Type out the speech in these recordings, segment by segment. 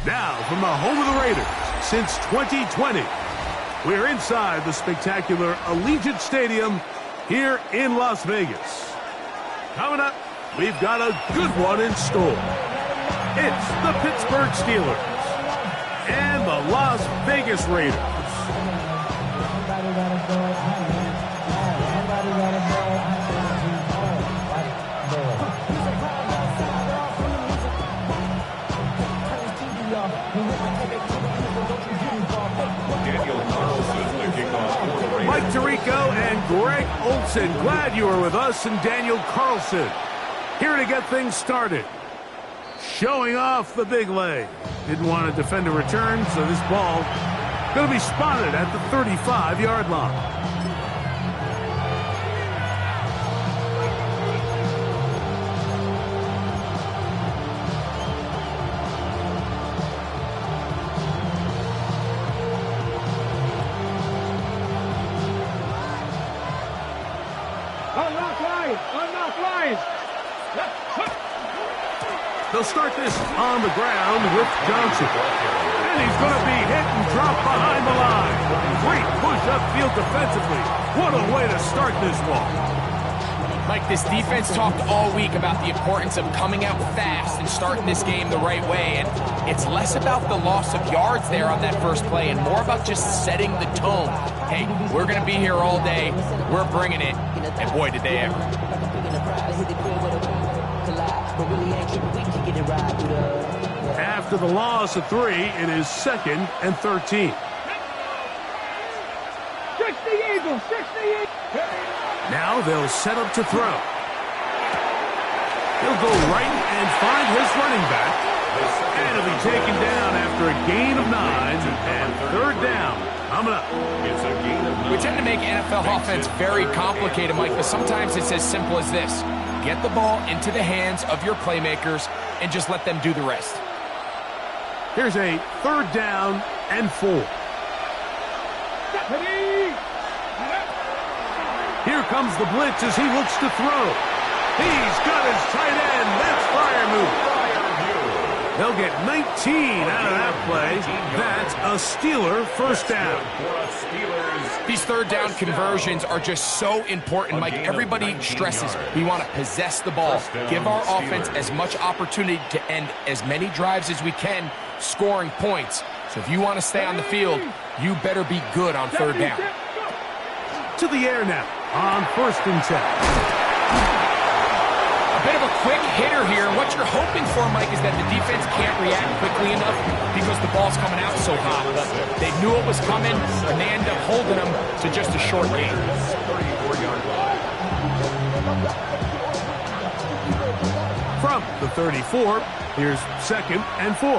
Now, from the home of the Raiders, since 2020, we're inside the spectacular Allegiant Stadium here in Las Vegas. Coming up, we've got a good one in store. It's the Pittsburgh Steelers and the Las Vegas Raiders. Mike Tirico and Greg Olson, glad you were with us, and Daniel Carlson here to get things started. Showing off the big leg. Didn't want to defend a return, so this ball going to be spotted at the 35-yard line. They'll start this on the ground with Johnson. And he's going to be hit and dropped behind the line. Great push upfield defensively. What a way to start this ball. Mike, this defense talked all week about the importance of coming out fast and starting this game the right way. And it's less about the loss of yards there on that first play and more about just setting the tone. Hey, we're going to be here all day. We're bringing it. And boy, did they ever. After the loss of 3, it is 2nd and 13. Now they'll set up to throw. He'll go right and find his running back. And he'll be taken down after a gain of 9 and third down. Coming up. It's a gain of 9. We tend to make NFL offense very complicated, Mike, but sometimes it's as simple as this. Get the ball into the hands of your playmakers and just let them do the rest. Here's a third down and 4. Here comes the blitz as he looks to throw. He's got his tight end. That's fire move. They'll get 19 out of that play. That's a Steeler first down. These third down conversions are just so important, Mike. Everybody stresses we want to possess the ball, give our offense as much opportunity to end as many drives as we can, scoring points. So if you want to stay on the field, you better be good on third down. To the air now on first and 10. A bit of a quick hitter here. What you're hoping for, Mike, is that the defense can't react quickly enough because the ball's coming out so hot. But they knew it was coming, and they end up holding them to just a short gain. From the 34, here's second and 4.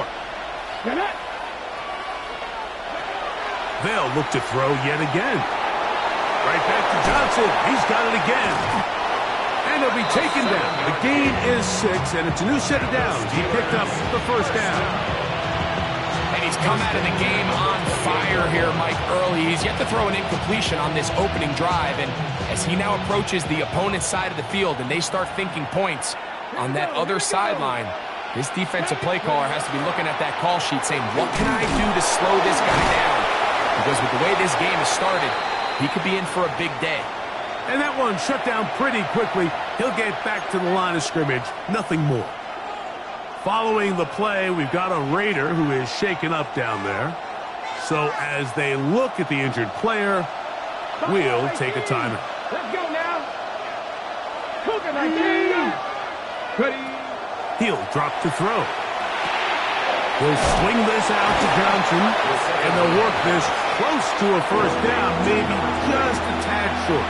They'll look to throw yet again. Right back to Johnson. He's got it again. And he'll be taken down. The gain is 6, and it's a new set of downs. He picked up the first down. And he's come out of the game on fire here, Mike, early. He's yet to throw an incompletion on this opening drive. And as he now approaches the opponent's side of the field and they start thinking points on that other sideline, his defensive play caller has to be looking at that call sheet saying, what can I do to slow this guy down? Because with the way this game has started, he could be in for a big day. And that one shut down pretty quickly. He'll get back to the line of scrimmage. Nothing more. Following the play, we've got a Raider who is shaken up down there. So as they look at the injured player, we'll take a timeout. Let's go now. Cook it like that. He'll drop to throw. He'll swing this out to Johnson, and they'll work this close to a first down, maybe just a tad short.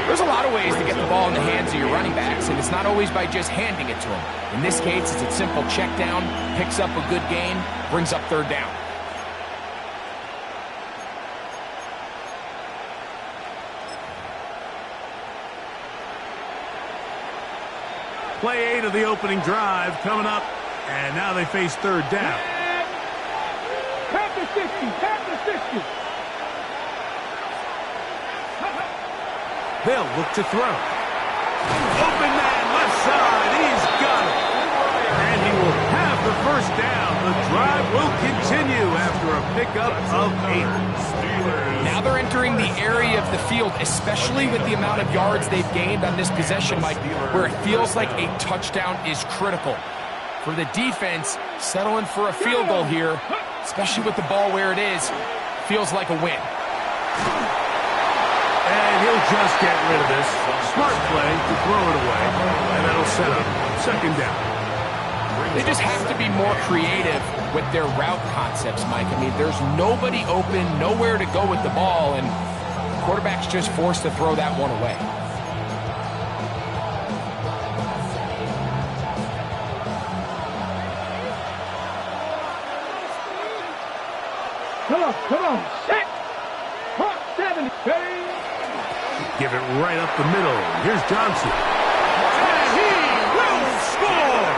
There's a lot of ways to get the ball in the hands of your running backs, and it's not always by just handing it to them. In this case, it's a simple check down, picks up a good gain, brings up third down. Play 8 of the opening drive coming up, and now they face third down. Tap the 60, tap the 60. They'll look to throw. Open man, left side, he's got it. And he will have the first down. The drive will continue after a pickup of 8. Now they're entering the area of the field, especially with the amount of yards they've gained on this possession, Mike, where it feels like a touchdown is critical. For the defense, settling for a field goal here, especially with the ball where it is, feels like a win. And he'll just get rid of this. Smart play to throw it away, and that'll set up second down. They just have to be more creative with their route concepts, Mike. I mean, there's nobody open, nowhere to go with the ball, and the quarterback's just forced to throw that one away. Come on, set. Hot 70. Give it right up the middle. Here's Johnson. And he will score!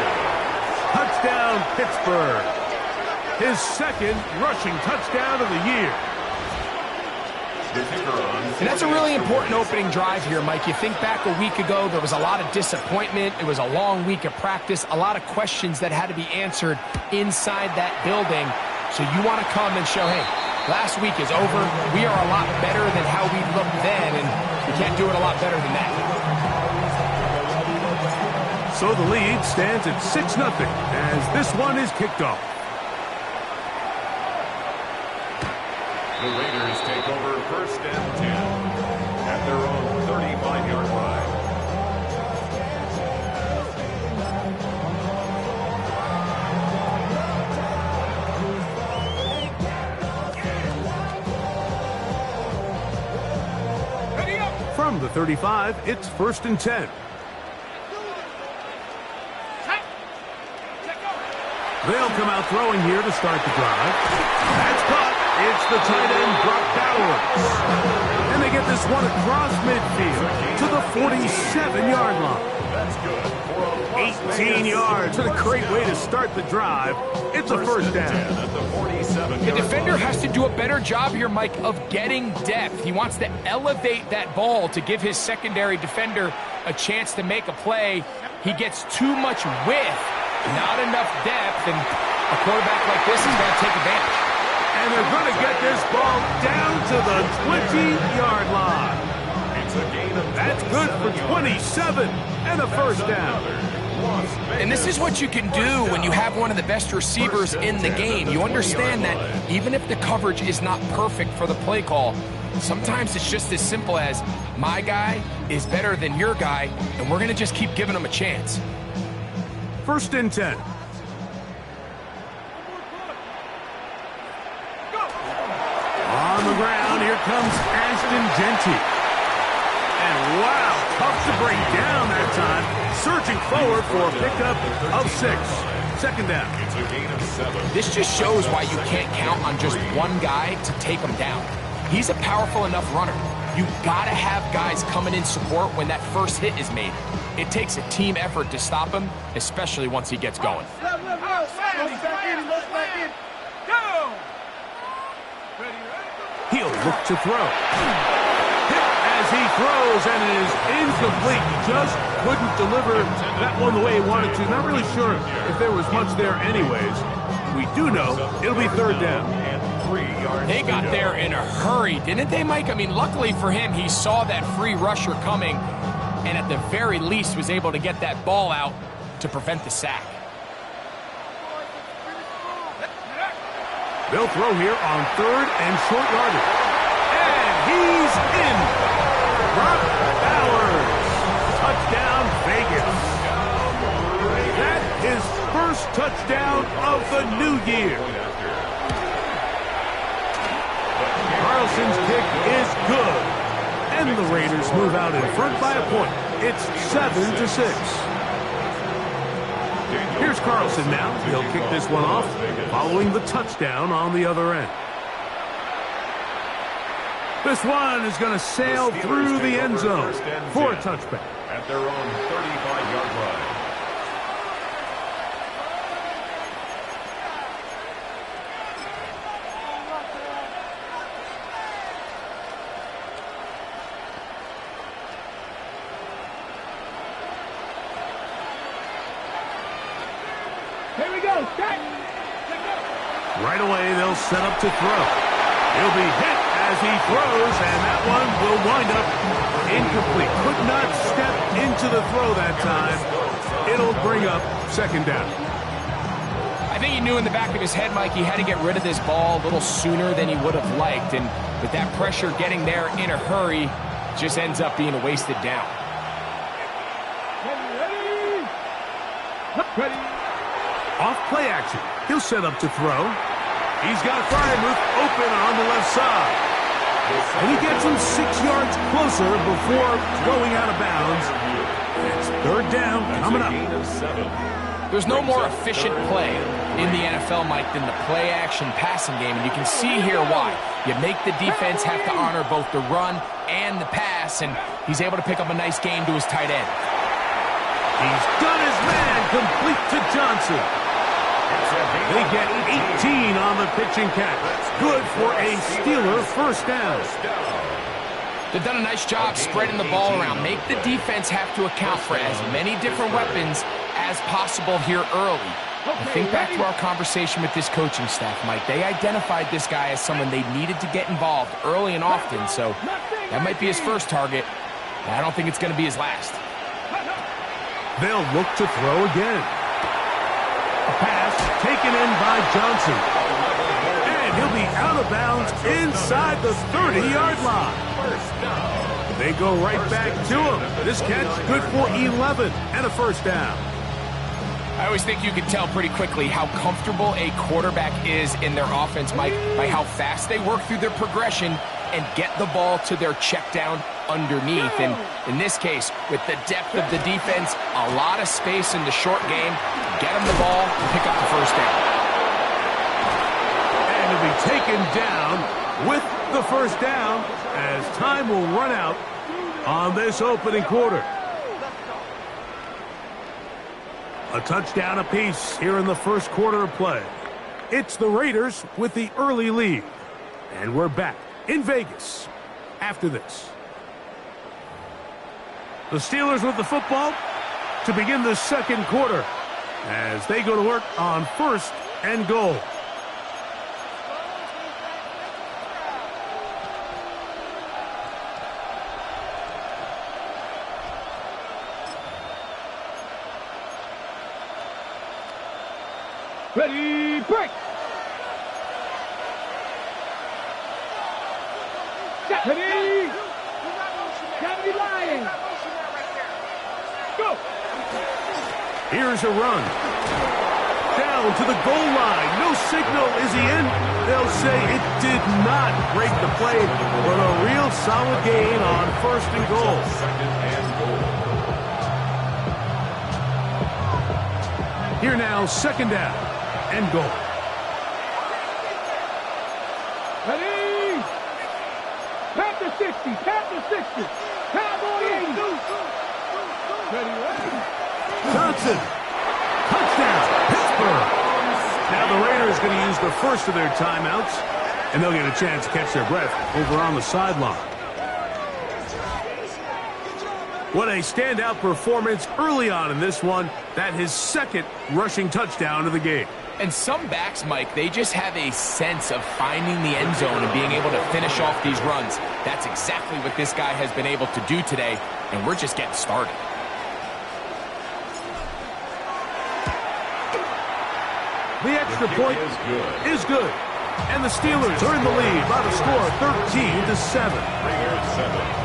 Touchdown, Pittsburgh. His second rushing touchdown of the year. And that's a really important opening drive here, Mike. You think back a week ago, there was a lot of disappointment. It was a long week of practice, a lot of questions that had to be answered inside that building. So you want to come and show, hey, last week is over. We are a lot better than how we looked then, and we can't do it a lot better than that. So the lead stands at 6-0 as this one is kicked off. The Raiders take over first and 10 at their own 35-yard line. From the 35, it's 1st and 10. They'll come out throwing here to start the drive. That's caught. It's the tight end, Brock Bowers. And they get this one across midfield to the 47-yard line. That's good. For a 18 yards. What a great way to start the drive. It's a first down. At the 47. The defender has to do a better job here, Mike, of getting depth. He wants to elevate that ball to give his secondary defender a chance to make a play. He gets too much width, not enough depth, and a quarterback like this is going to take advantage. And they're going to get this ball down to the 20-yard line. It's a gain of That's good for 27 and a first down. And this is what you can do when you have one of the best receivers in the game. You understand that even if the coverage is not perfect for the play call, sometimes it's just as simple as my guy is better than your guy, and we're going to just keep giving him a chance. 1st and 10. On the ground, here comes Ashton Genty. And wow, tough to bring down that time. Surging forward for a pickup of 6. 2nd down. It's a gain of 7. This just shows why you can't count on just one guy to take him down. He's a powerful enough runner. You gotta have guys coming in support when that first hit is made. It takes a team effort to stop him, especially once he gets going. He'll look to throw. Hit as he throws, and it is incomplete. Just couldn't deliver that one the way he wanted to. Not really sure if there was much there anyways. We do know it'll be 3rd down. And 3 yards. They got there in a hurry, didn't they, Mike? I mean, luckily for him, he saw that free rusher coming, and at the very least was able to get that ball out to prevent the sack. They'll throw here on 3rd and short yardage. And he's in. Brock Bowers. Touchdown, Vegas. That is first touchdown of the new year. Carlson's kick is good. And the Raiders move out in front by a point. It's 7-6. Here's Carlson now. He'll kick this one off, following the touchdown on the other end. This one is going to sail through the end zone for a touchback. At their own 35-yard line. Here we go. Right away, they'll set up to throw. He'll be hit as he throws, and that one will wind up incomplete. Could not step into the throw that time. It'll bring up 2nd down. I think he knew in the back of his head, Mike, he had to get rid of this ball a little sooner than he would have liked. And with that pressure getting there in a hurry, just ends up being a wasted down. Ready. Off play action. He'll set up to throw. He's got Frymuth open on the left side. And he gets him 6 yards closer before going out of bounds. It's 3rd down coming up. There's no more efficient play in the NFL, Mike, than the play-action passing game, and you can see here why. You make the defense have to honor both the run and the pass, and he's able to pick up a nice gain to his tight end. He's done his man, complete to Johnson. They get 18 on the pitching catch. Good for a Steeler first down. They've done a nice job spreading the ball around. Make the defense have to account for as many different weapons as possible here early. And think back to our conversation with this coaching staff, Mike. They identified this guy as someone they needed to get involved early and often, so that might be his first target. I don't think it's going to be his last. They'll look to throw again. A pass taken in by Johnson. And he'll be out of bounds inside the 30-yard line. They go right back to him. This catch good for 11 and a first down. I always think you can tell pretty quickly how comfortable a quarterback is in their offense, Mike, by how fast they work through their progression and get the ball to their check down underneath. And in this case, with the depth of the defense, a lot of space in the short game, get them the ball, pick up the first down. And to be taken down with the first down as time will run out on this opening quarter. A touchdown apiece here in the first quarter of play. It's the Raiders with the early lead. And we're back in Vegas after this. The Steelers with the football to begin the second quarter as they go to work on first and goal. Ready, break! Ready! Gotta be lying! Go! Here's a run. Down to the goal line. No signal. Is he in? They'll say it did not break the play, but a real solid gain on first and goal. Second and goal. Here now, second down and goal. Ready! Pat the 60! Pat the 60! Cowboy 80! Ready, ready! Johnson. Touchdown, Pittsburgh. Now the Raiders going to use the first of their timeouts, and they'll get a chance to catch their breath over on the sideline. What a standout performance early on in this one. That his second rushing touchdown of the game. And some backs, Mike, they just have a sense of finding the end zone and being able to finish off these runs. That's exactly what this guy has been able to do today, and we're just getting started. The extra point is good. And the Steelers are in the lead by the score 13-7. Raiders 7.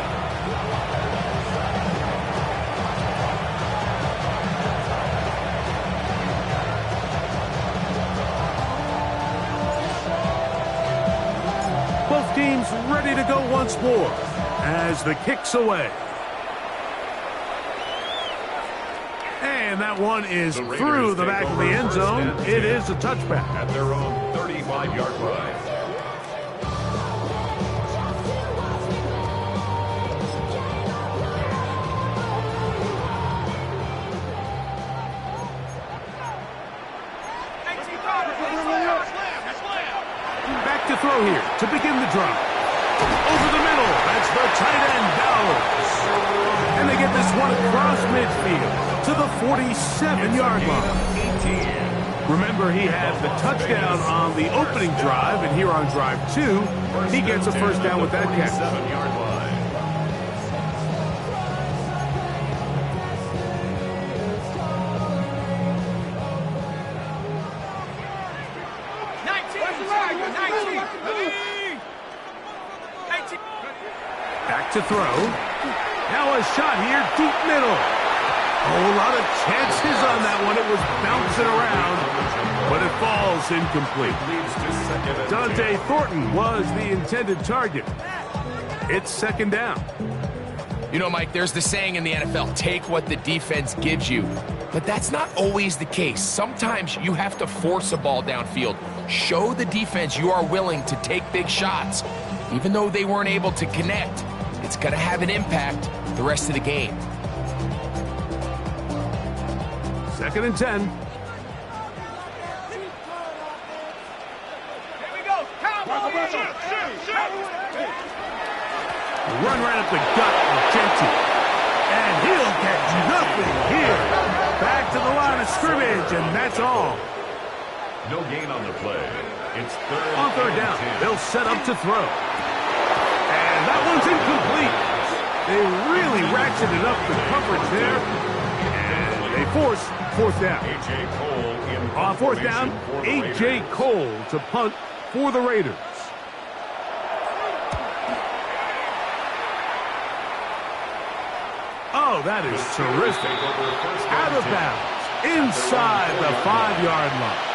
Both teams ready to go once more as the kick's away. And that one is through the back of the end zone. It is a touchback. At their own 35-yard line. Back to throw here to begin the drive. Over the middle. That's the tight end, Bowers. And they get this one across midfield to the 47-yard line. Remember, he had the touchdown on the opening drive, and here on drive 2, he gets a first down with that catch. 7-yard line. Back to throw. Now a shot here, deep middle. A whole lot of chances on that one. It was bouncing around, but it falls incomplete. Dante Thornton was the intended target. It's second down. You know, Mike, there's the saying in the NFL, take what the defense gives you. But that's not always the case. Sometimes you have to force a ball downfield. Show the defense you are willing to take big shots. Even though they weren't able to connect, it's going to have an impact the rest of the game. Second and 10. Here we go! Cowboys! Run right up the gut of Genty. And he'll get nothing here. Back to the line of scrimmage, and that's all. No gain on the play. It's On third down, they'll set up to throw. And that one's incomplete. They really ratcheted up the coverage there. And they force fourth down. A.J. Cole in On fourth down, for the A.J. Raiders. Cole to punt for the Raiders. Oh, that is terrific. Out of bounds, inside the 5-yard line.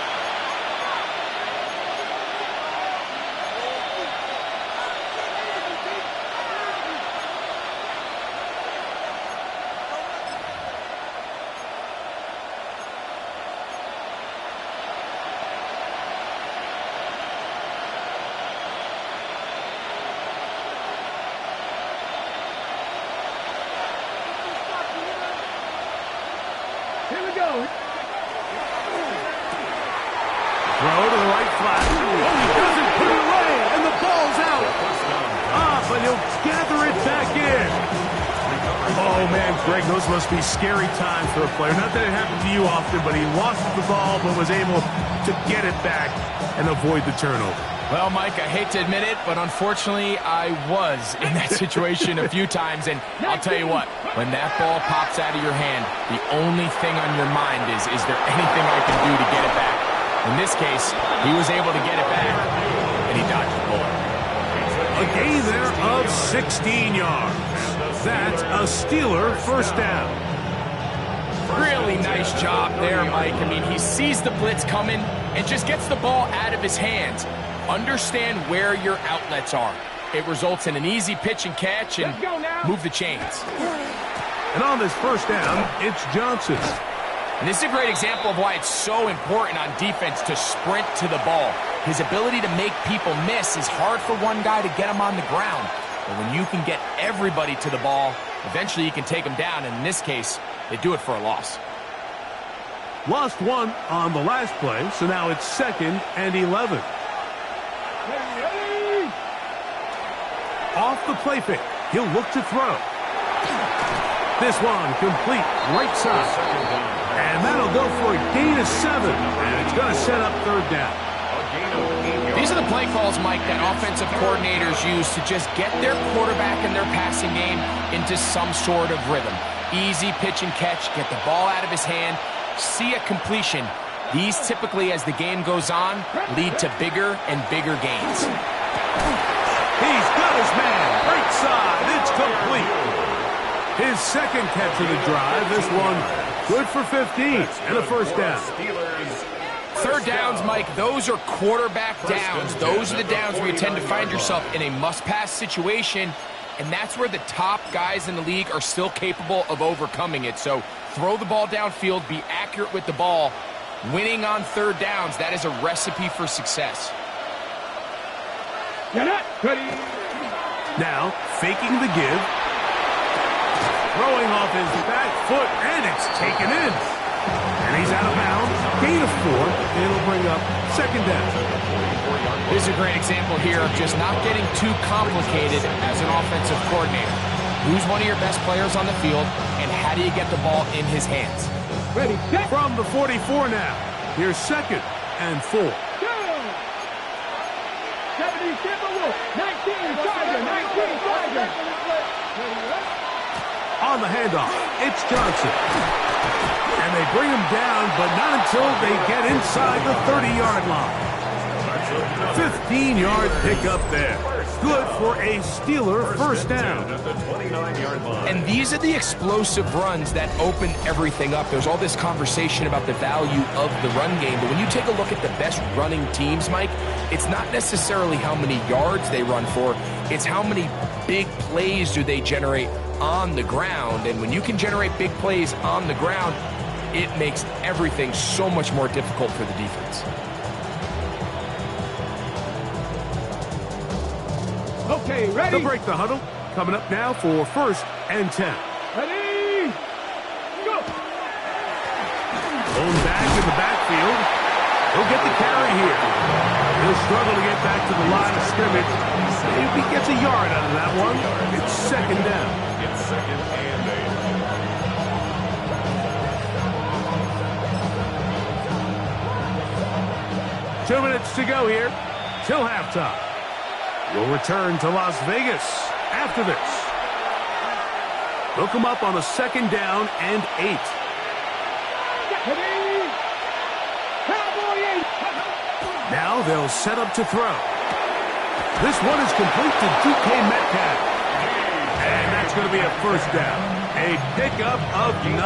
but he'll gather it back in. Oh, man, Greg, those must be scary times for a player. Not that it happened to you often, but he lost the ball but was able to get it back and avoid the turnover. Well, Mike, I hate to admit it, but unfortunately, I was in that situation a few times, and I'll tell you what, when that ball pops out of your hand, the only thing on your mind is there anything I can do to get it back? In this case, he was able to get it back, and he dodged the bullet. A gain there of 16 yards. That's a Steeler first down. Really nice job there, Mike. I mean, he sees the blitz coming and just gets the ball out of his hands. Understand where your outlets are. It results in an easy pitch and catch and move the chains. And on this first down, it's Johnson. And this is a great example of why it's so important on defense to sprint to the ball. His ability to make people miss is hard for one guy to get him on the ground. But when you can get everybody to the ball, eventually you can take them down. And in this case, they do it for a loss. Lost one on the last play, so now it's 2nd and 11. Off the play fake, he'll look to throw. This one complete right side. And that'll go for a gain of 7. And it's going to set up 3rd down. These are the play calls, Mike, that offensive coordinators use to just get their quarterback and their passing game into some sort of rhythm. Easy pitch and catch, get the ball out of his hand, see a completion. These typically, as the game goes on, lead to bigger and bigger gains. He's got his man, right side, it's complete. His 2nd catch of the drive, this one good for 15 and a first down. 3rd downs, Mike, those are quarterback downs. Those are the downs where you tend to find yourself in a must-pass situation, and that's where the top guys in the league are still capable of overcoming it. So throw the ball downfield, be accurate with the ball. Winning on 3rd downs, that is a recipe for success. You're not ready. Now, faking the give. Throwing off his back foot, and it's taken in. And he's out of bounds. Gain of 4. It'll bring up 2nd down. This is a great example here of just not getting too complicated as an offensive coordinator. Who's one of your best players on the field, and how do you get the ball in his hands? Ready, set. From the 44 now. Here's 2nd and 4. Go. 70 Timberwolves. 19 Tiger. 19 Tiger. On the handoff, it's Johnson. And they bring him down, but not until they get inside the 30-yard line. 15-yard pickup there. Good for a Steeler first down. And these are the explosive runs that open everything up. There's all this conversation about the value of the run game, but when you take a look at the best running teams, Mike, it's not necessarily how many yards they run for, it's how many big plays do they generate on the ground. And when you can generate big plays on the ground, it makes everything so much more difficult for the defense. Okay, ready. They'll break the huddle. Coming up now for 1st and 10. Ready. Go. Thrown back in the backfield. He'll get the carry here. He'll struggle to get back to the line of scrimmage. Maybe he gets a yard out of that one. It's 2nd down. It's 2nd and 8. 2 minutes to go here till halftime. We'll return to Las Vegas after this. They'll come up on a 2nd down and 8. Now they'll set up to throw. This one is complete to DK Metcalf. And that's going to be a first down. A pickup of 9.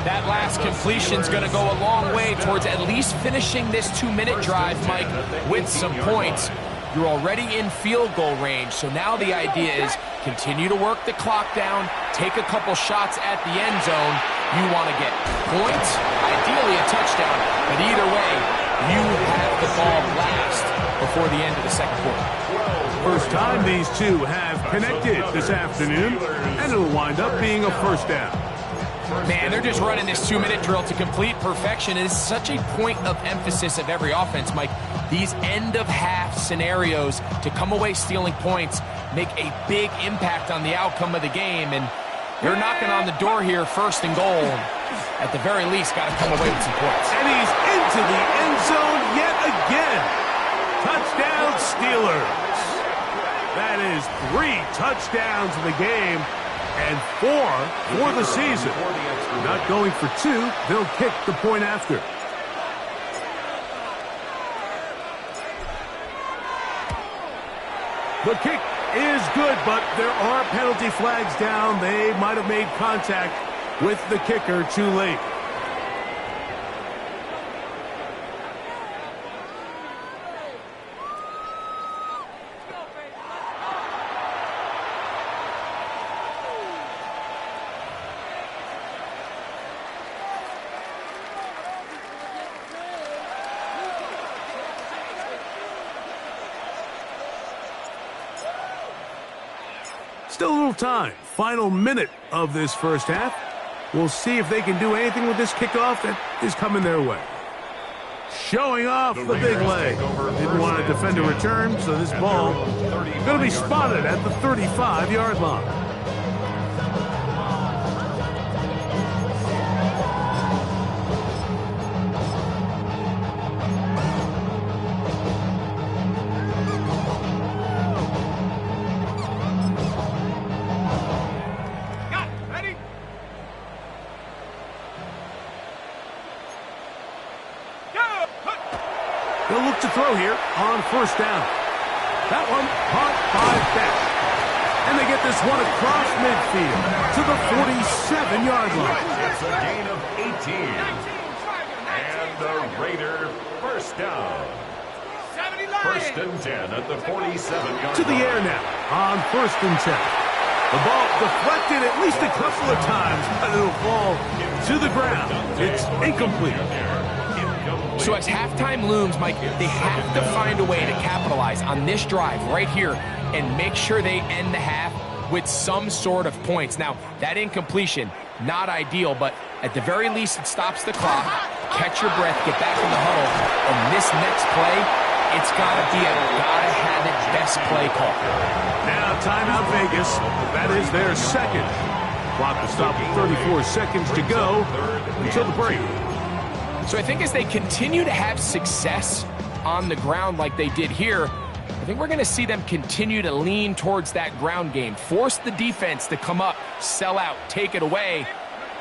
That last completion's going to go a long way towards at least finishing this 2-minute drive, Mike, with some points. You're already in field goal range, so now the idea is continue to work the clock down, take a couple shots at the end zone. You want to get points, ideally a touchdown, but either way, you have the ball last before the end of the 2nd quarter. First time these two have connected this afternoon, and it'll wind up being a first down. Man, they're just running this 2-minute drill to complete perfection. It is such a point of emphasis of every offense, Mike. These end-of-half scenarios to come away stealing points make a big impact on the outcome of the game, and they're knocking on the door here, 1st and goal. At the very least, got to come away with some points. And he's into the end zone yet again. Touchdown, Steelers. That is 3 touchdowns in the game and 4 for the season. Not going for 2, they'll kick the point after. The kick is good, but there are penalty flags down. They might have made contact with the kicker too late. Still a little time. Final minute of this first half. We'll see if they can do anything with this kickoff that is coming their way. Showing off the big leg. Didn't want to defend a return, so this ball going to be spotted at the 35-yard line. They'll look to throw here on 1st down. That one caught by Beck. And they get this one across midfield to the 47-yard line. It's a gain of 18. And the Raider 1st down. 1st and 10 at the 47-yard line. To the air now on 1st and 10. The ball deflected at least a couple of times, but it'll fall to the ground. It's incomplete. So as halftime looms, Mike, they have to find a way to capitalize on this drive right here and make sure they end the half with some sort of points. Now, that incompletion, not ideal, but at the very least, it stops the clock. Catch your breath, get back in the huddle, and this next play, it's got to be a gotta-have-it best play call. Now, timeout Vegas. That is their 2nd. Clock will stop with 34 seconds to go until the break. So I think as they continue to have success on the ground like they did here, I think we're going to see them continue to lean towards that ground game, force the defense to come up, sell out, take it away,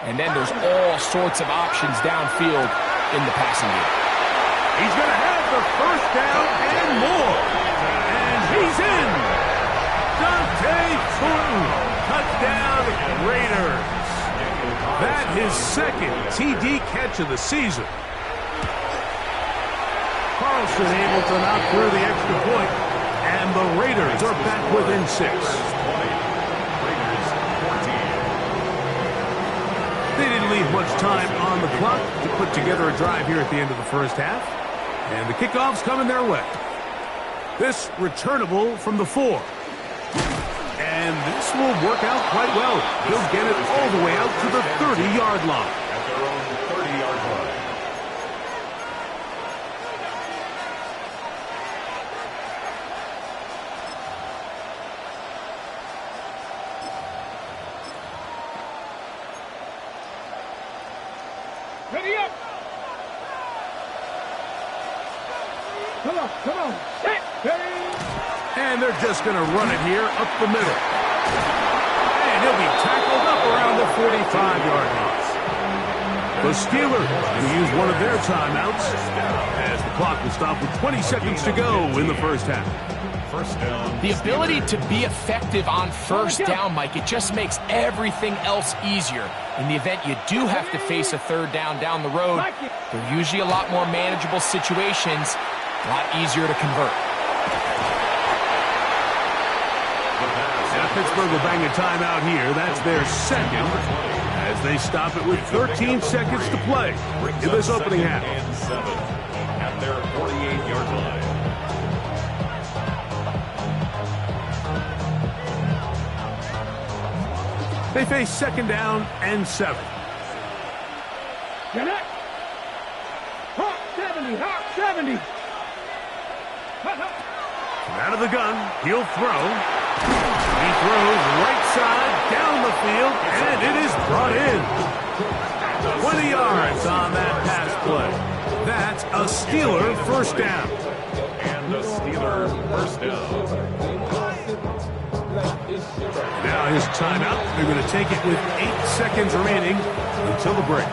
and then there's all sorts of options downfield in the passing game. He's going to have the 1st down and more. And he's in. Dante Thornton, touchdown Raiders. That his 2nd TD catch of the season. Carlson able to knock through the extra point, and the Raiders are back within 6. They didn't leave much time on the clock to put together a drive here at the end of the first half, and the kickoff's coming their way. This returnable from the 4. And this will work out quite well. He'll get it all the way out to the 30-yard line. At their own 30-yard line. Ready up. Come on. Set. Ready. And they're just going to run it here up the middle. And he'll be tackled up around the 45-yard line. The Steelers will use one of their timeouts as the clock will stop with 20 seconds to go in the first half. 1st down. The ability to be effective on 1st down, Mike, it just makes everything else easier. In the event you do have to face a 3rd down the road, they're usually a lot more manageable situations, a lot easier to convert. Now Pittsburgh will bang a timeout here. That's their 2nd as they stop it with 13 seconds to play in this opening half. And 7 at their 48-yard line. They face 2nd down and 7. Connect. Hawk 70. Hawk 70. Out of the gun, he'll throw. He throws right side, down the field, and it is brought in. 20 yards on that pass play. That's a Steeler first down. And a Steeler first down. Now his timeout. They're going to take it with 8 seconds remaining until the break.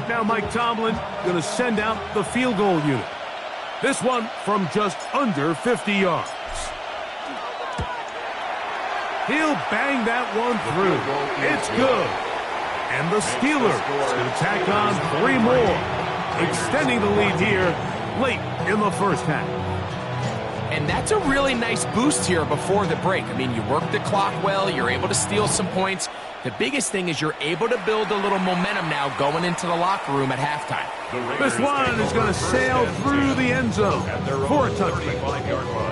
Now Mike Tomlin going to send out the field goal unit. This one from just under 50 yards. He'll bang that one through. It's good. And the Steelers going to tack on 3 more, extending the lead here late in the first half. And that's a really nice boost here before the break. I mean, you work the clock well, you're able to steal some points. The biggest thing is you're able to build a little momentum now going into the locker room at halftime. This one is going to sail through the end zone for a touchdown.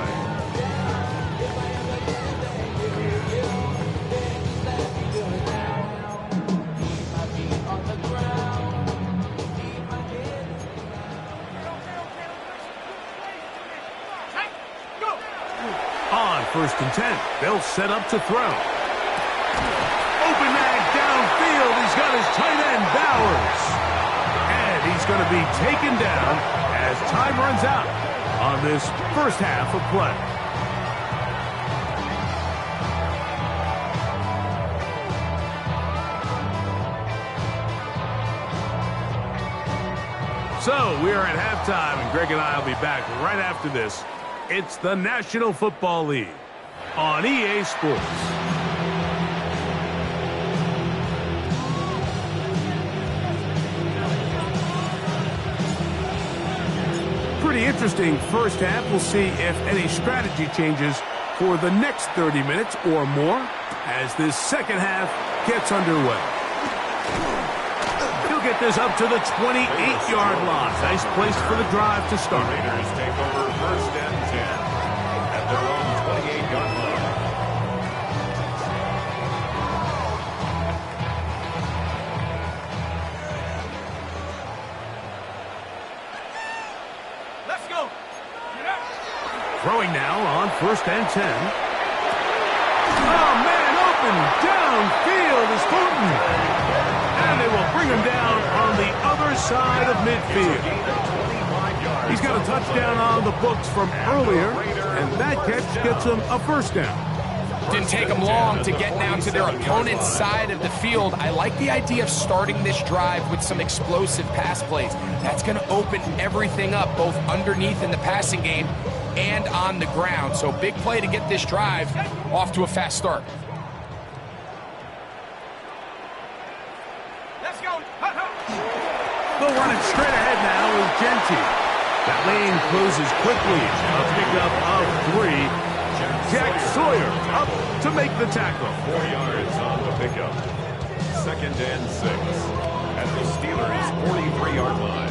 On 1st and 10, they'll set up to throw. Open mag downfield. He's got his tight end, Bowers. And he's going to be taken down as time runs out on this first half of play. So we are at halftime, and Greg and I will be back right after this. It's the National Football League on EA Sports. Pretty interesting first half. We'll see if any strategy changes for the next 30 minutes or more as this second half gets underway. He'll get this up to the 28-yard line. Nice place for the drive to start. The Raiders take over 1st and 10 at their own 28-yard line. Let's go. Throwing now on 1st and 10. Oh, man, open downfield is Fulton. And they will bring him down on the other side of midfield. He's got a touchdown on the books from earlier, and that catch gets him a first down. Didn't take them long to get down to their opponent's side of the field. I like the idea of starting this drive with some explosive pass plays. That's going to open everything up, both underneath in the passing game and on the ground. So big play to get this drive off to a fast start. Let's go. They'll run it straight ahead now with Genty. That lane closes quickly. A pickup of 3. Jack Sawyer up to make the tackle. 4 yards on the pickup. 2nd and 6 at the Steelers' 43-yard line.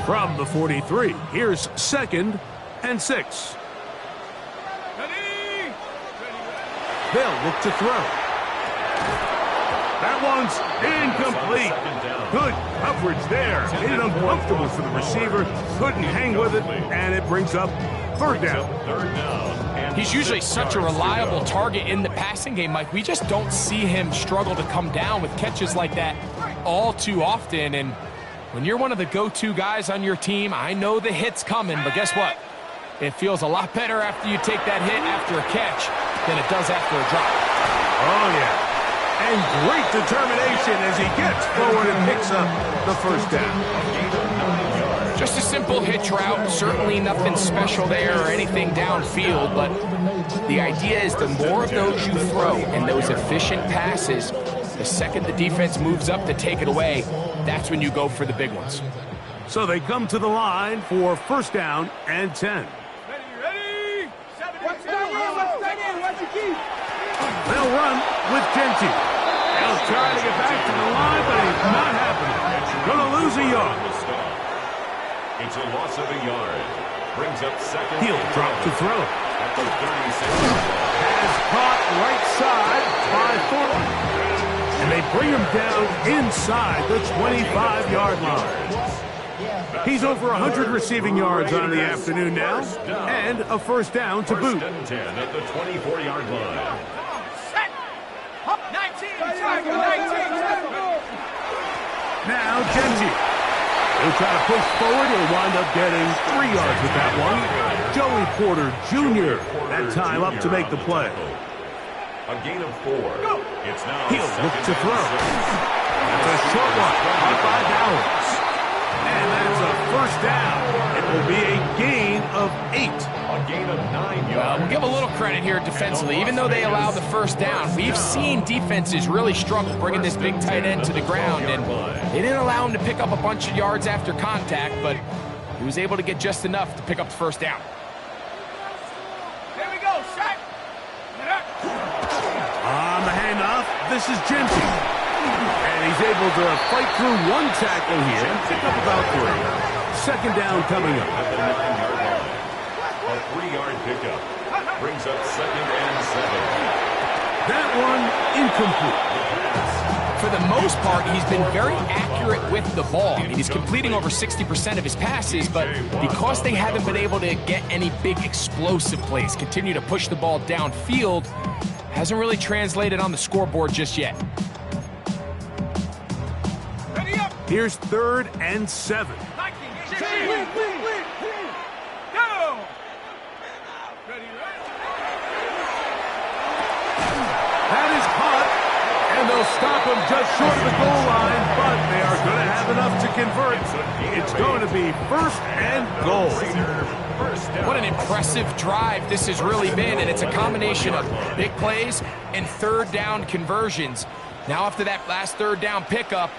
From the 43, here's 2nd and 6. They'll look to throw. That one's incomplete. Good coverage there. Made it uncomfortable for the receiver. Couldn't hang with it, and it brings up 3rd down. He's usually such a reliable target in the passing game, Mike. We just don't see him struggle to come down with catches like that all too often. And when you're one of the go-to guys on your team, I know the hit's coming, but guess what? It feels a lot better after you take that hit after a catch than it does after a drop. Oh, yeah. And great determination as he gets forward and picks up the first down. Just a simple hitch route. Certainly nothing special there or anything downfield, but the idea is the more of those you throw and those efficient passes, the second the defense moves up to take it away, that's when you go for the big ones. So they come to the line for 1st down and 10. Ready? Watch that in. Watch your key. They'll run with Genty. He'll try to get back to the line, but it's not happening. Going to lose a yard. It's a loss of a yard. Brings up second. He'll drop to throw. At the 36. Has caught right side by Thornton. And they bring him down inside the 25-yard line. He's over 100 receiving yards on the afternoon now, and a first down to boot. First and 10 at the 24-yard line. Now Genji. He'll try to push forward. He'll wind up getting 3 yards with that one. Joey Porter Jr. that time up to make the play. A gain of 4. It's now He'll look to throw. That's a short one. Caught by Dowers. And that's a first down. It will be a gain of 8. A gain of 9 yards. We'll give a little credit here defensively. Even though they allowed the first down, we've seen defenses really struggle bringing this big tight end to the ground. And they didn't allow him to pick up a bunch of yards after contact, but he was able to get just enough to pick up the first down. Here we go, shot. On the handoff, this is Genji. And he's able to fight through one tackle here and pick up about 3. Second down coming up. At the 9-yard line. A 3-yard pickup. Brings up second and 7. That one incomplete. For the most part, he's been very accurate with the ball. I mean, he's completing over 60% of his passes, but because they haven't been able to get any big explosive plays, continue to push the ball downfield, hasn't really translated on the scoreboard just yet. Here's 3rd and 7. That is caught, and they'll stop him just short of the goal line, but they are going to have enough to convert. It's going to be 1st and goal. What an impressive drive this has really been, and it's a combination of big plays and 3rd down conversions. Now after that last 3rd down pickup,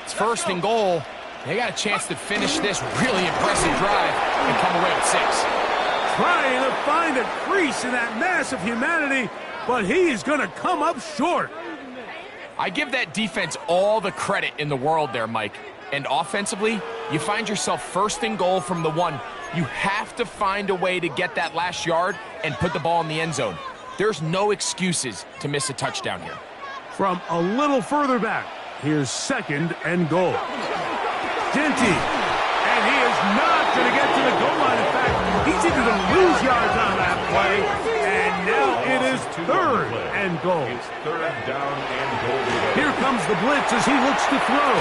it's 1st and goal. They got a chance to finish this really impressive drive and come away with 6. Trying to find a crease in that mass of humanity, but he is going to come up short. I give that defense all the credit in the world there, Mike. And offensively, you find yourself 1st and goal from the 1. You have to find a way to get that last yard and put the ball in the end zone. There's no excuses to miss a touchdown here. From a little further back, here's 2nd and goal. Genty, and he is not going to get to the goal line. In fact, he's even going to lose yards on that play. And now it is 3rd and goal. It's 3rd down and goal. Here comes the blitz as he looks to throw.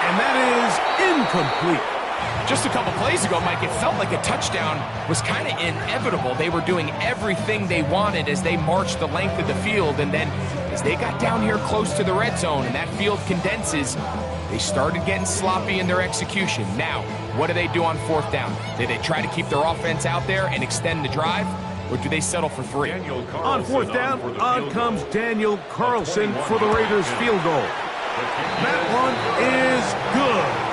And that is incomplete. Just a couple plays ago, Mike, it felt like a touchdown was kind of inevitable. They were doing everything they wanted as they marched the length of the field, and then as they got down here close to the red zone and that field condenses, they started getting sloppy in their execution. Now, what do they do on 4th down? Do they try to keep their offense out there and extend the drive, or do they settle for 3? On 4th down, on comes Daniel Carlson for the Raiders field goal. That one is good.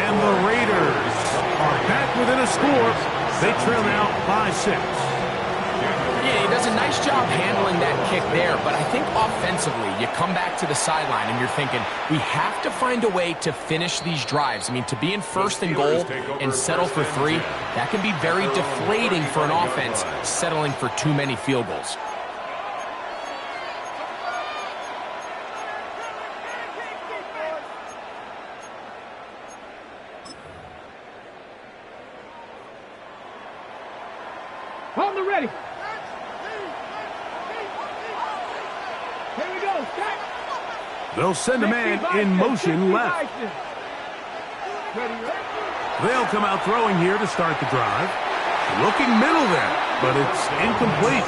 And the Raiders are back within a score. They trail now by 6. Yeah, he does a nice job handling that kick there, but I think offensively, you come back to the sideline and you're thinking, we have to find a way to finish these drives. I mean, to be in 1st and goal and settle for 3, that can be very deflating for an offense settling for too many field goals. Hold the ready. Here we go. Start. They'll send a man in motion left. They'll come out throwing here to start the drive. Looking middle there, but it's incomplete.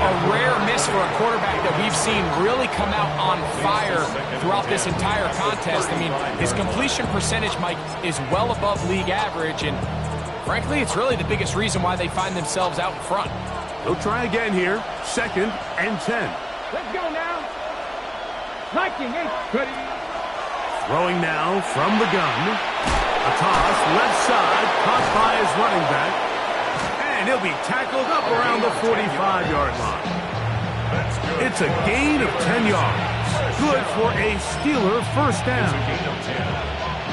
A rare miss for a quarterback that we've seen really come out on fire throughout this entire contest. I mean, his completion percentage, Mike, is well above league average, and frankly, it's really the biggest reason why they find themselves out in front. They'll try again here. 2nd and 10. Let's go now. Liking it. Ready. Throwing now from the gun. A toss, left side, caught by his running back. And he'll be tackled up around the 45-yard line. It's a gain of 10 yards. Good for a Steeler first down.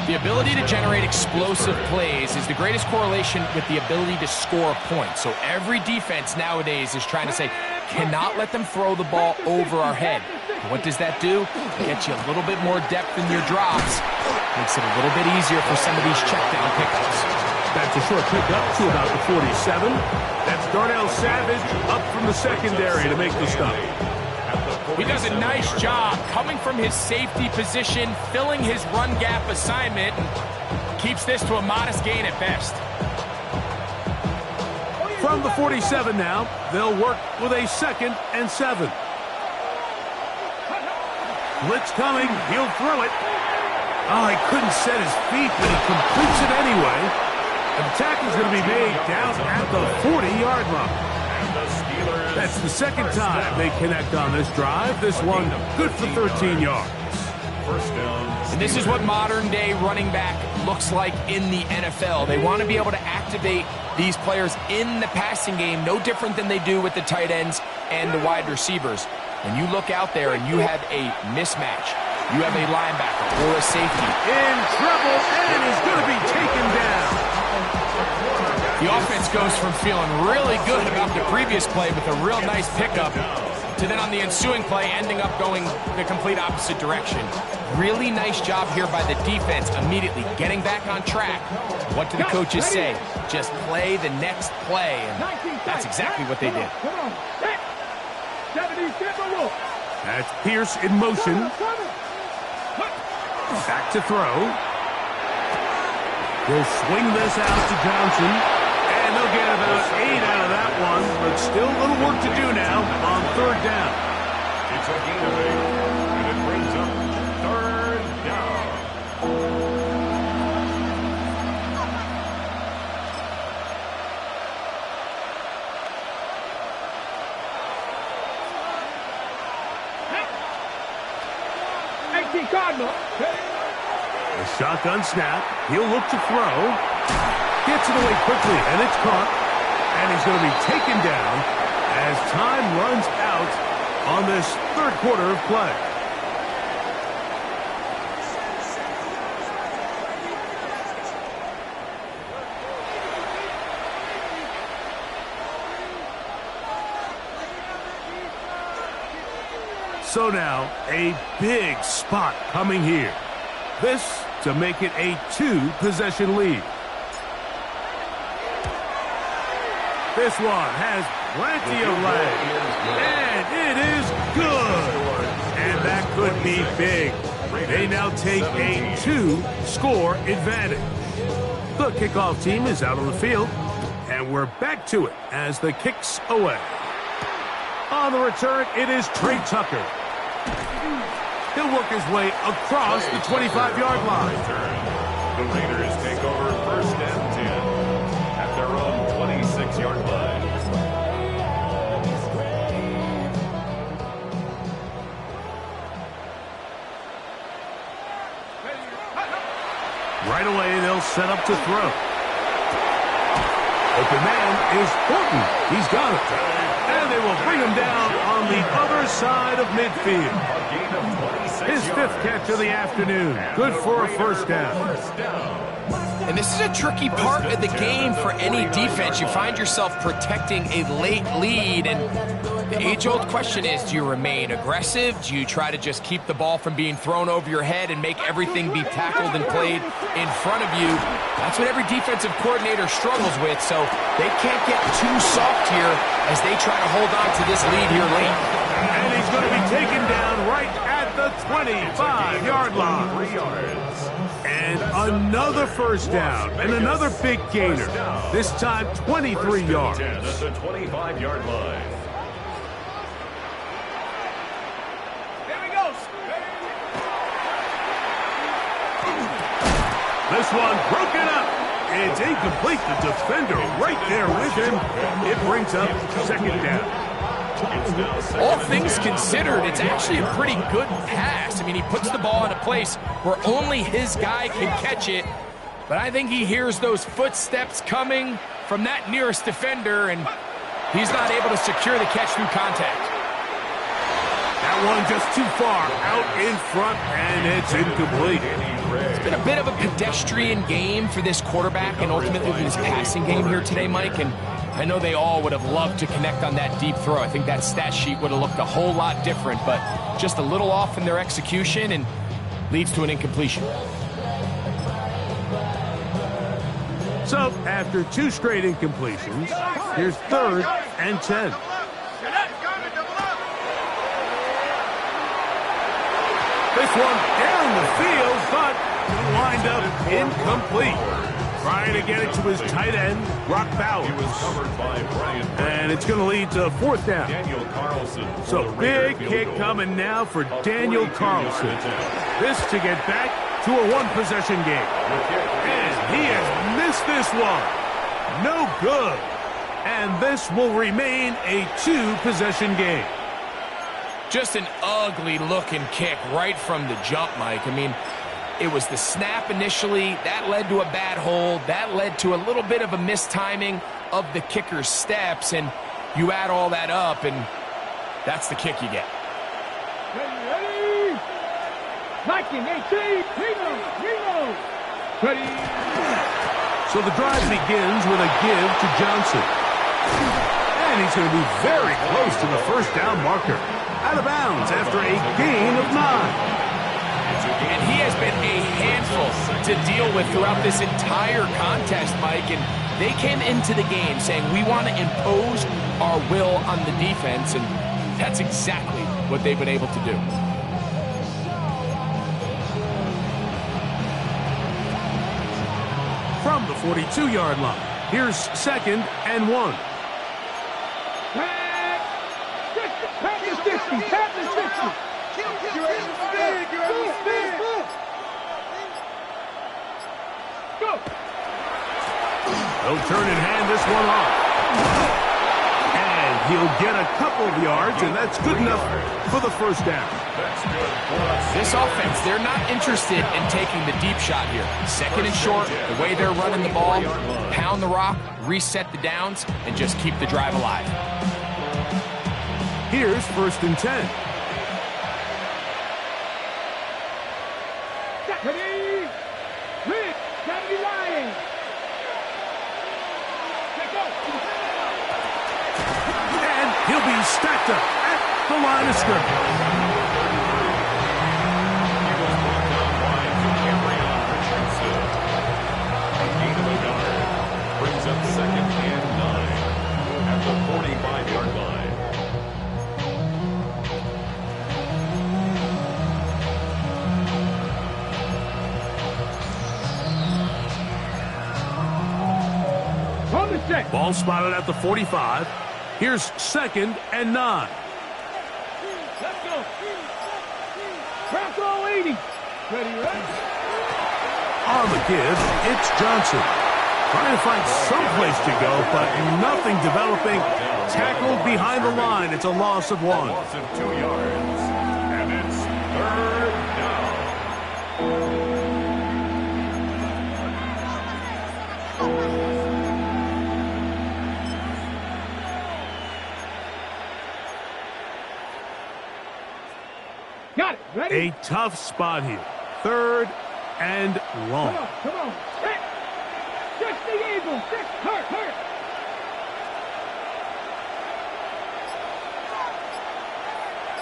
The ability to generate explosive plays is the greatest correlation with the ability to score points. So every defense nowadays is trying to say, cannot let them throw the ball over our head. What does that do? Gets you a little bit more depth in your drops. Makes it a little bit easier for some of these check down pickups. That's a short pickup to about the 47. That's Darnell Savage up from the secondary to make the stop. He does a nice job coming from his safety position, filling his run gap assignment, and keeps this to a modest gain at best. From the 47 now, they'll work with a 2nd and 7. Blitz coming, he'll throw it. Oh, he couldn't set his feet, but he completes it anyway. And the tackle's going to be made down at the 40-yard line. That's the second time they connect on this drive. This one good for 13 yards. And this is what modern-day running back looks like in the NFL. They want to be able to activate these players in the passing game, no different than they do with the tight ends and the wide receivers. When you look out there and you have a mismatch, you have a linebacker or a safety in trouble, and is going to be taken down. The offense goes from feeling really good about the previous play with a real nice pickup to then on the ensuing play ending up going the complete opposite direction. Really nice job here by the defense immediately getting back on track. What do the coaches say? Just play the next play, and that's exactly what they did. That's Pierce in motion. Back to throw. He'll swing this out to Johnson. And they'll get about 8 out of that one, but still a little work to do now on 3rd down. It's a gain of 8, and it brings up 3rd down. A shotgun snap. He'll look to throw. Gets it away quickly, and it's caught. And he's going to be taken down as time runs out on this 3rd quarter of play. So now, a big spot coming here. This to make it a 2-possession lead. This one has plenty of legs, and it is good. And that could be big. They now take a 2-score advantage. The kickoff team is out on the field, and we're back to it as the kick's away. On the return, it is Trey Tucker. He'll work his way across the 25-yard line. The Raiders take over 1st and 10 at their own 26-yard line. Right away, they'll set up to throw. Open man is Horton. He's got it. And they will bring him down on the other side of midfield. His 5th catch of the afternoon. Good for a 1st down. And this is a tricky part of the game for any defense. You find yourself protecting a late lead, and the age-old question is, do you remain aggressive? Do you try to just keep the ball from being thrown over your head and make everything be tackled and played in front of you? That's what every defensive coordinator struggles with, so they can't get too soft here as they try to hold on to this lead here late. And he's going to be taken down right at the 25-yard line. 3 yards. And another 1st down, and another big gainer. This time 23 yards. 10 at the 25-yard line. There he goes. This one broken up. It's incomplete. The defender right there with him. It brings up 2nd down. All things considered, it's actually a pretty good pass. I mean, he puts the ball in a place where only his guy can catch it. But I think he hears those footsteps coming from that nearest defender, and he's not able to secure the catch through contact. That one just too far out in front, and it's incomplete. It's been a bit of a pedestrian game for this quarterback and ultimately this passing game here today, Mike. And I know they all would have loved to connect on that deep throw. I think that stat sheet would have looked a whole lot different, but just a little off in their execution and leads to an incompletion. So after 2 straight incompletions, here's 3rd and 10. This one down the field, but lined up incomplete. Trying to get it to his tight end, Brock Bowers. And it's going to lead to 4th down. So big kick coming now for Daniel Carlson. This to get back to a 1-possession game. And he has missed this one. No good. And this will remain a 2-possession game. Just an ugly-looking kick right from the jump, Mike. I mean, it was the snap initially. That led to a bad hold. That led to a little bit of a mistiming of the kicker's steps. And you add all that up, and that's the kick you get. Ready? 19, 18, Reno. Ready? So the drive begins with a give to Johnson. And he's going to be very close to the 1st down marker. Out of bounds after a gain of 9. And he has been a handful to deal with throughout this entire contest, Mike. And they came into the game saying, we want to impose our will on the defense. And that's exactly what they've been able to do. From the 42-yard line, here's 2nd and 1. They'll turn and hand this one off. And he'll get a couple of yards, and that's good enough for the 1st down. This offense, they're not interested in taking the deep shot here. 2nd and short, the way they're running the ball, pound the rock, reset the downs, and just keep the drive alive. Here's 1st and 10. Ready? Red, Saturday Lions. And he'll be stacked up at the line of scrimmage. Brings up 2nd and 9 at the 45-yard line. Ball spotted at the 45. Here's 2nd and 9. Let's go. Bronco 80. Ready, right? On the give, it's Johnson. Trying to find some place to go, but nothing developing. Tackled behind the line. It's a loss of 1. Loss of 2 yards. And it's 3rd down. Got it. Ready? A tough spot here. 3rd and long. Come on. Hit. 60 Eagles. 6. Hurt.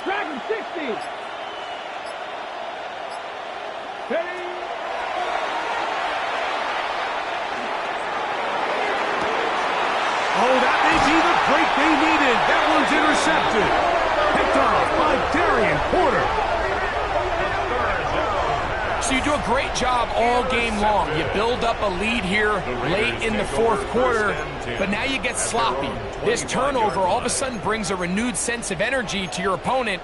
Dragon 60. Ready? Oh, that may be the break they needed. That one's intercepted. Picked off by Darian Porter. So you do a great job all game long. You build up a lead here late in the 4th quarter, but now you get sloppy. This turnover all of a sudden brings a renewed sense of energy to your opponent,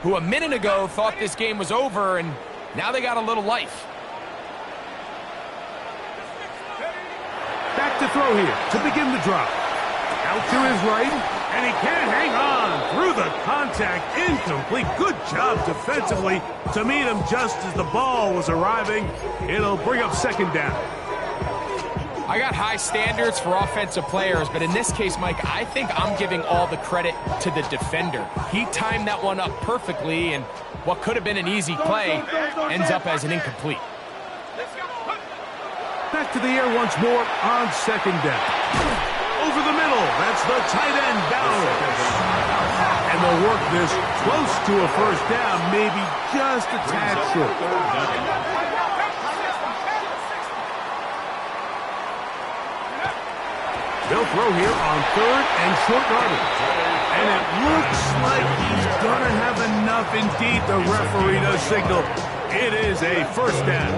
who a minute ago thought this game was over, and now they got a little life. Back to throw here to begin the drive. Out to his right, and he can't hang on through the contact. Incomplete. Good job defensively to meet him just as the ball was arriving. It'll bring up 2nd down. I got high standards for offensive players, but in this case, Mike, I think I'm giving all the credit to the defender. He timed that one up perfectly, and what could have been an easy play ends up as an incomplete. Back to the air once more on second down. Over the middle, that's the tight end, Bowers. And they'll work this close to a first down, maybe just a tad short. They'll throw here on third and short yardage. And it looks like he's going to have enough. Indeed, the referee does signal it is a first down.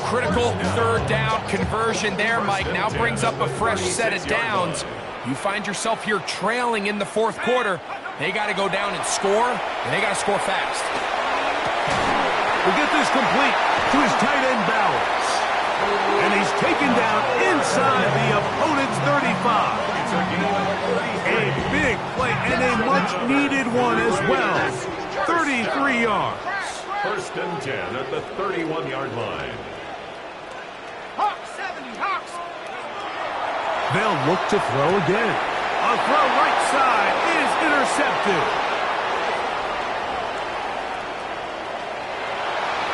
Critical third down conversion there, Mike. Now brings up a fresh set of downs. You find yourself here trailing in the fourth quarter. They got to go down and score, and they got to score fast. We'll get this complete to his tight end, Bowers. And he's taken down inside the opponent's 35. A big play and a much-needed one as well. 33 yards. First and 10 at the 31-yard line. Hawks, 70, Hawks. They'll look to throw again. A throw right side is intercepted.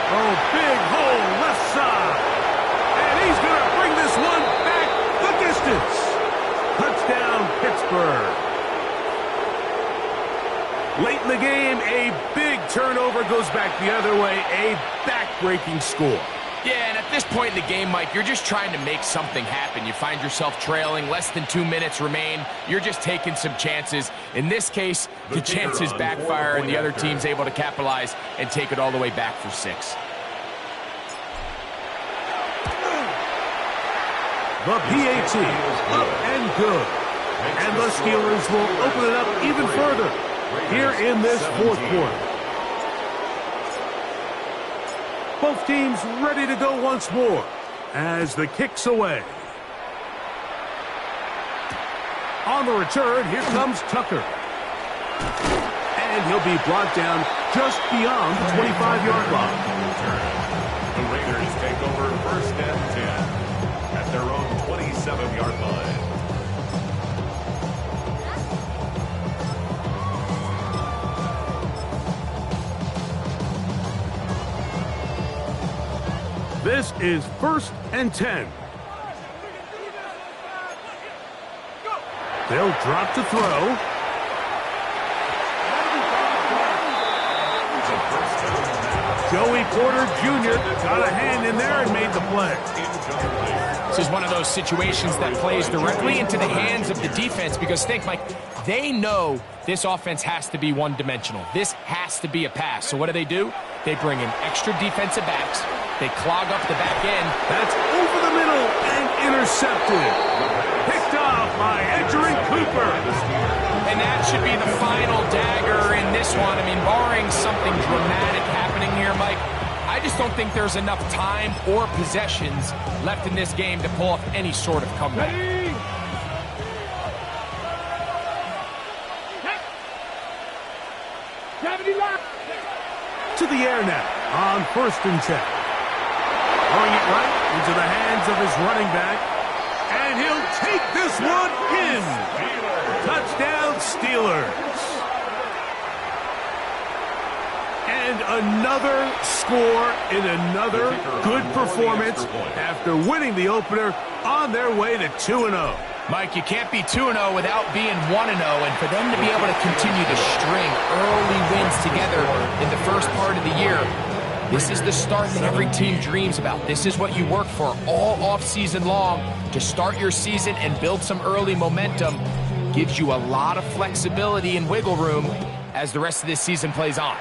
Oh, big hole left side. And he's going to bring this one back the distance. Touchdown, Pittsburgh. Late in the game, a big turnover goes back the other way. A back-breaking score. Yeah, and at this point in the game, Mike, you're just trying to make something happen. You find yourself trailing, less than 2 minutes remain. You're just taking some chances. In this case, the chances backfire, and the other team's able to capitalize and take it all the way back for 6. The PAT, up and good. And the Steelers will open it up even further here in this fourth quarter. Both teams ready to go once more as the kick's away. On the return, here comes Tucker. And he'll be brought down just beyond the 25-yard line. The Raiders take over first and 10 at their own 27-yard line. This is first and 10. They'll drop to throw. Joey Porter Jr. got a hand in there and made the play. This is one of those situations that plays directly into the hands of the defense because think, Mike, they know this offense has to be one-dimensional. This has to be a pass. So what do? They bring in extra defensive backs. They clog up the back end. That's over the middle and intercepted. Picked off by Edgerrin Cooper. And that should be the final dagger in this one. I mean, barring something dramatic happening here, Mike, I just don't think there's enough time or possessions left in this game to pull off any sort of comeback. To the air now on first and 10. Throwing it right into the hands of his running back. And he'll take this one in. Touchdown, Steelers. And another score in another good performance after winning the opener on their way to 2-0. Mike, you can't be 2-0 without being 1-0, and for them to be able to continue to string early wins together in the first part of the year, this is the start that every team dreams about. This is what you work for all offseason long to start your season and build some early momentum. Gives you a lot of flexibility and wiggle room as the rest of this season plays on.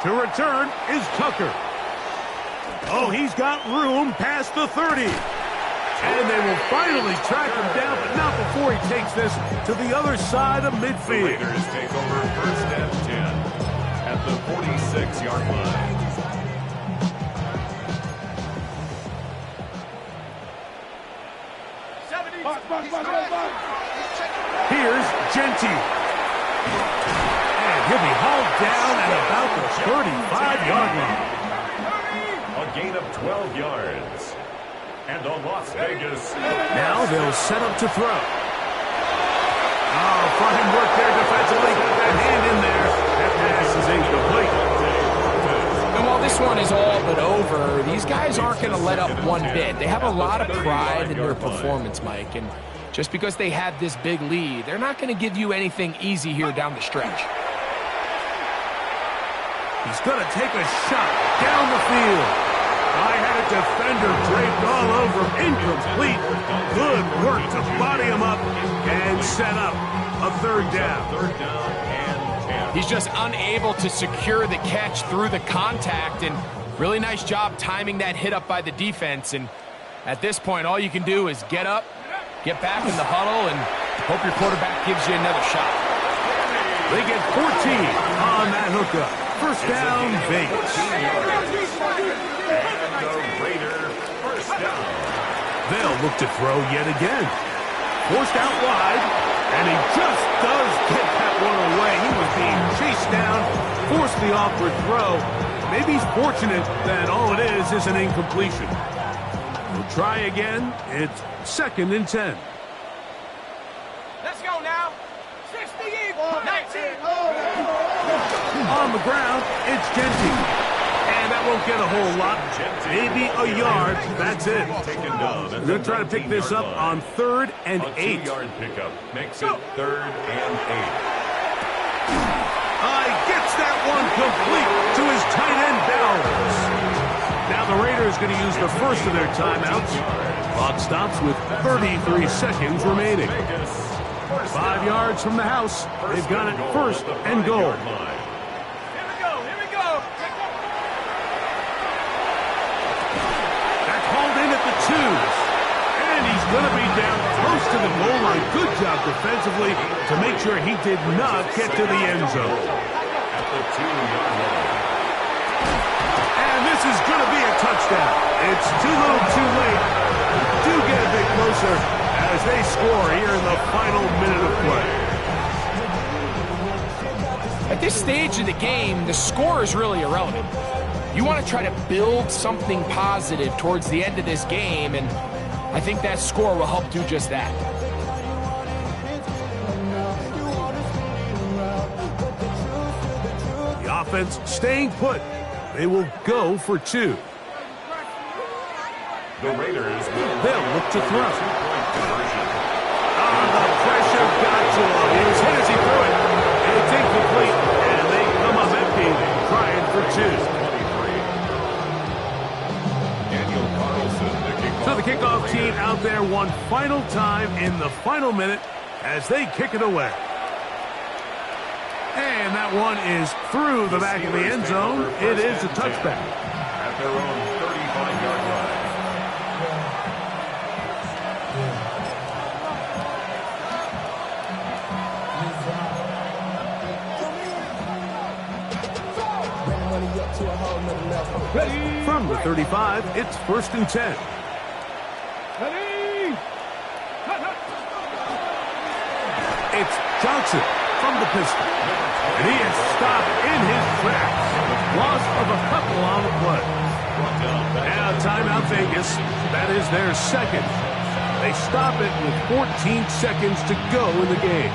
To return is Tucker. Oh, he's got room past the 30. And they will finally track him down, but not before he takes this to the other side of midfield. The Raiders take over first and 10 at the 46-yard line. Here's Gentile. And he'll be hauled down at about the 35-yard line. A gain of 12 yards. And on Las Vegas. Now they'll set up to throw. Oh, fine work there defensively. Got that hand in there. That pass is incomplete. And while this one is all but over, these guys aren't going to let up one bit. They have a lot of pride in their performance, Mike. And just because they have this big lead, they're not going to give you anything easy here down the stretch. He's going to take a shot down the field. I had a defender draped all over him. Incomplete. Good work to body him up and set up a third down. Third down and 10. He's just unable to secure the catch through the contact, and really nice job timing that hit up by the defense. And at this point, all you can do is get up, get back in the huddle, and hope your quarterback gives you another shot. They get 14 on that hookup. First down, Vegas. And the Raider first down. They'll look to throw yet again. Forced out wide, and he just does get that one away. He was being chased down, forced the awkward throw. Maybe he's fortunate that all it is an incompletion. We'll try again. It's 2nd and 10. Let's go now. 60 equal. 19. On the ground, it's Genty. And that won't get a whole lot. Maybe a yard. That's it. Taken down. We're going to try to pick this up on 3rd and 8. A 2-yard pickup makes it 3rd and 8. Gets that one complete to his tight end Bowers. Now the Raiders going to use the first of their timeouts. Clock stops with 33 seconds remaining. 5 yards from the house. They've got it 1st and goal. Here we go. That's hauled in at the 2s. And he's going to be down close to the goal line. Good job defensively to make sure he did not get to the end zone. At the 2-yard line. And this is going to be a touchdown. It's too little too late. Do get a bit closer as they score here in the final minute of play. At this stage of the game, the score is really irrelevant. You want to try to build something positive towards the end of this game, and I think that score will help do just that. The offense staying put. They will go for 2. The Raiders will They'll look to throw. two-point conversion. The pressure got to him. He was hit as he threw it. It's incomplete, and they come up empty, trying for 2. Daniel Carlson, the kickoff. So the kickoff team out there one final time in the final minute as they kick it away. And that one is through the back of the end zone. It is a touchback. At their own 35-yard line. From the 35, it's 1st and 10. Ready. It's Johnson from the pistol. And he is stopped in his tracks. Loss of a couple on the play. Now timeout Vegas. That is their 2nd. They stop it with 14 seconds to go in the game.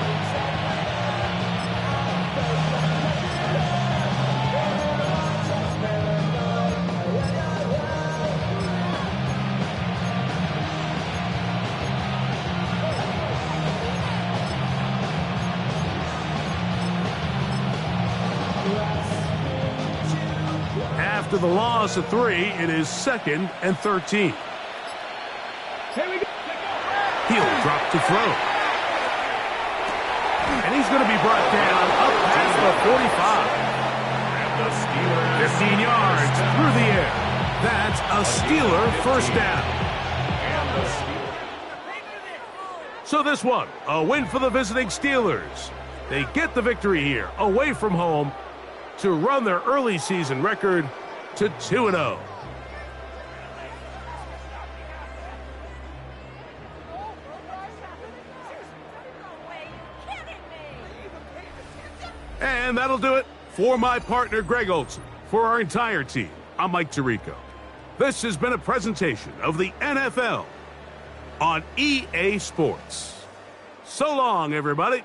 After the loss of 3, it is 2nd and 13. Here we go. He'll drop to throw. And he's going to be brought down up past the 45. 15 yards through the air. That's a Steeler first down. So this one, a win for the visiting Steelers. They get the victory here, away from home, to run their early season record to 2-0. And that'll do it for my partner, Greg Olson. For our entire team, I'm Mike Tirico. This has been a presentation of the NFL on EA Sports. So long, everybody.